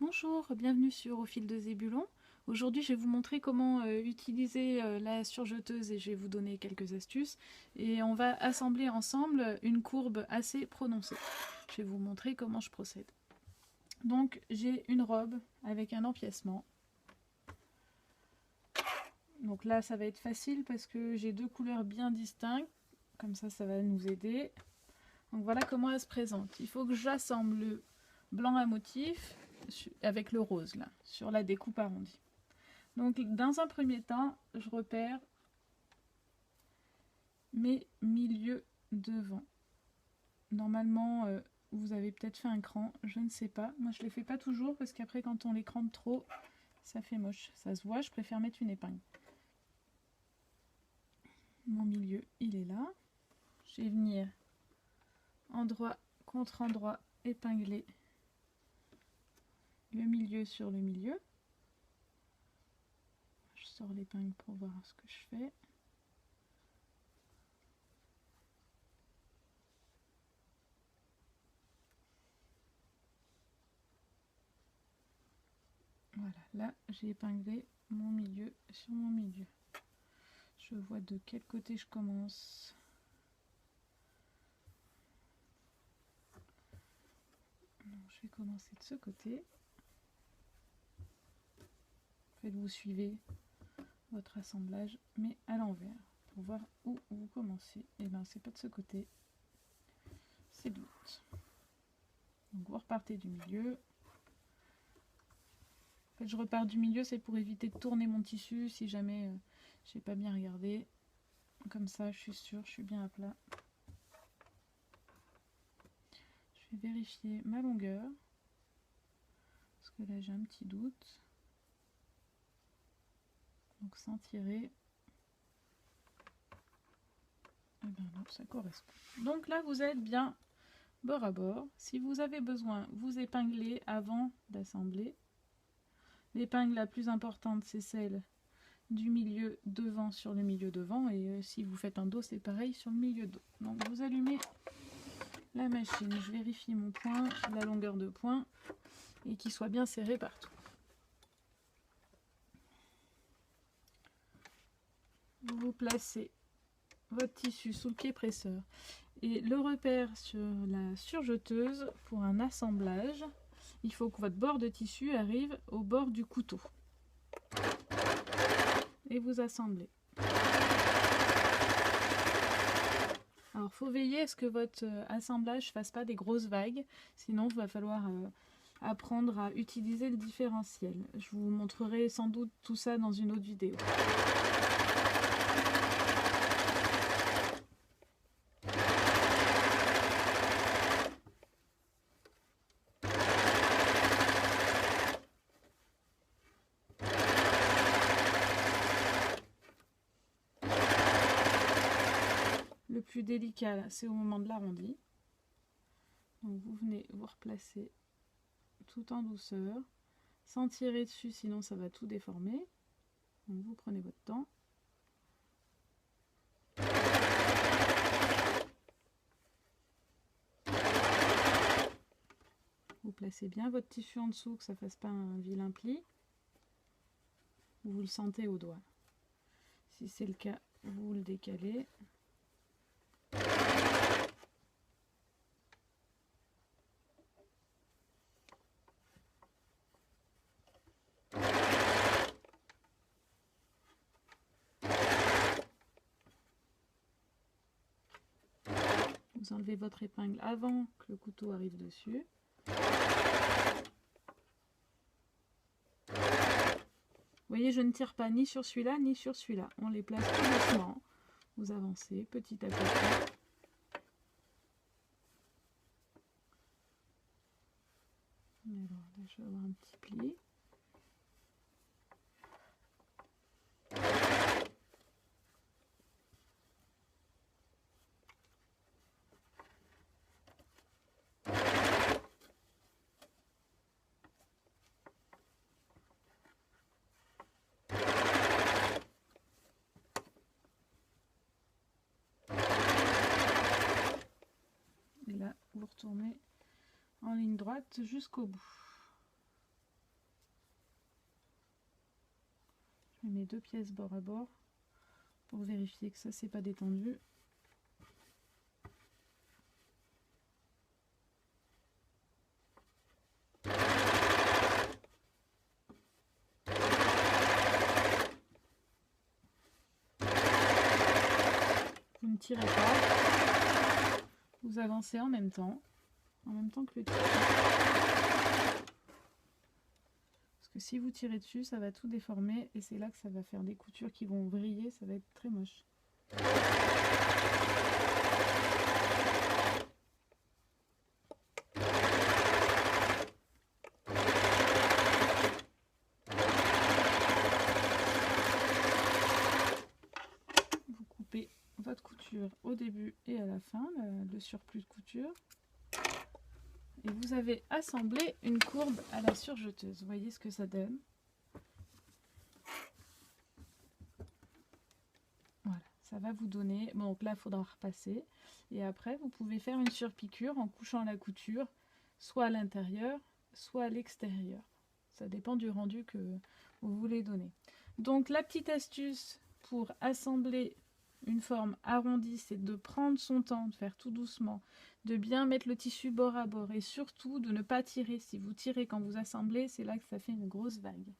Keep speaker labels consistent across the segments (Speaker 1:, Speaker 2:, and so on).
Speaker 1: Bonjour, bienvenue sur Au fil de Zébulon. Aujourd'hui, je vais vous montrer comment utiliser la surjeteuse et je vais vous donner quelques astuces. Et on va assembler ensemble une courbe assez prononcée. Je vais vous montrer comment je procède. Donc, j'ai une robe avec un empiècement. Donc là, ça va être facile parce que j'ai deux couleurs bien distinctes. Comme ça va nous aider. Donc voilà comment elle se présente. Il faut que j'assemble le blanc à motif avec le rose là, sur la découpe arrondie. Donc dans un premier temps, je repère mes milieux devant. Normalement, vous avez peut-être fait un cran, je ne sais pas. Moi je ne les fais pas toujours parce qu'après quand on les crante trop, ça fait moche. Ça se voit, je préfère mettre une épingle. Mon milieu, il est là. Je vais venir endroit contre endroit épingler le milieu sur le milieu. Je sors l'épingle pour voir ce que je fais. Voilà, là j'ai épinglé mon milieu sur mon milieu. Je vois de quel côté je commence. Donc, je vais commencer de ce côté. En fait, vous suivez votre assemblage, mais à l'envers, pour voir où vous commencez. Et bien, c'est pas de ce côté, c'est de l'autre. Donc, vous repartez du milieu. En fait, je repars du milieu, c'est pour éviter de tourner mon tissu si jamais j'ai pas bien regardé. Comme ça, je suis sûre, je suis bien à plat. Je vais vérifier ma longueur, parce que là j'ai un petit doute. Donc sans tirer. Et bien non, ça correspond. Donc là vous êtes bien bord à bord. Si vous avez besoin, vous épinglez avant d'assembler. L'épingle la plus importante, c'est celle du milieu devant sur le milieu devant. Et si vous faites un dos, c'est pareil sur le milieu dos. Donc vous allumez la machine. Je vérifie mon point, la longueur de point, et qu'il soit bien serré partout. Vous placez votre tissu sous le pied presseur. Et le repère sur la surjeteuse, pour un assemblage, il faut que votre bord de tissu arrive au bord du couteau. Et vous assemblez. Alors, il faut veiller à ce que votre assemblage ne fasse pas des grosses vagues, sinon il va falloir apprendre à utiliser le différentiel. Je vous montrerai sans doute tout ça dans une autre vidéo. Le plus délicat, c'est au moment de l'arrondi. Donc vous venez vous replacer tout en douceur, sans tirer dessus, sinon ça va tout déformer. Donc vous prenez votre temps. Vous placez bien votre tissu en dessous, que ça ne fasse pas un vilain pli. Vous le sentez au doigt. Si c'est le cas, vous le décalez. Vous enlevez votre épingle avant que le couteau arrive dessus. Vous voyez, je ne tire pas ni sur celui-là ni sur celui-là. On les place tout doucement. Vous avancez petit à petit. Alors là, je vais avoir un petit pli. Et là, vous retournez en ligne droite jusqu'au bout. mets 2 pièces bord à bord pour vérifier que ça c'est pas détendu. Vous ne tirez pas, vous avancez en même temps que le tissu. Parce que si vous tirez dessus, ça va tout déformer et c'est là que ça va faire des coutures qui vont vriller, ça va être très moche. Vous coupez votre couture au début et à la fin, le surplus de couture. Et vous avez assemblé une courbe à la surjeteuse. Vous voyez ce que ça donne. Voilà, ça va vous donner... Bon, donc là, il faudra repasser. Et après, vous pouvez faire une surpiqûre en couchant la couture, soit à l'intérieur, soit à l'extérieur. Ça dépend du rendu que vous voulez donner. Donc, la petite astuce pour assembler une forme arrondie, c'est de prendre son temps, de faire tout doucement, de bien mettre le tissu bord à bord et surtout de ne pas tirer. Si vous tirez quand vous assemblez, c'est là que ça fait une grosse vague.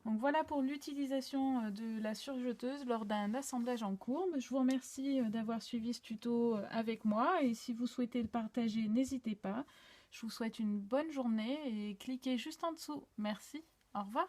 Speaker 1: Donc voilà pour l'utilisation de la surjeteuse lors d'un assemblage en courbe. Je vous remercie d'avoir suivi ce tuto avec moi et si vous souhaitez le partager, n'hésitez pas. Je vous souhaite une bonne journée et cliquez juste en dessous. Merci, au revoir.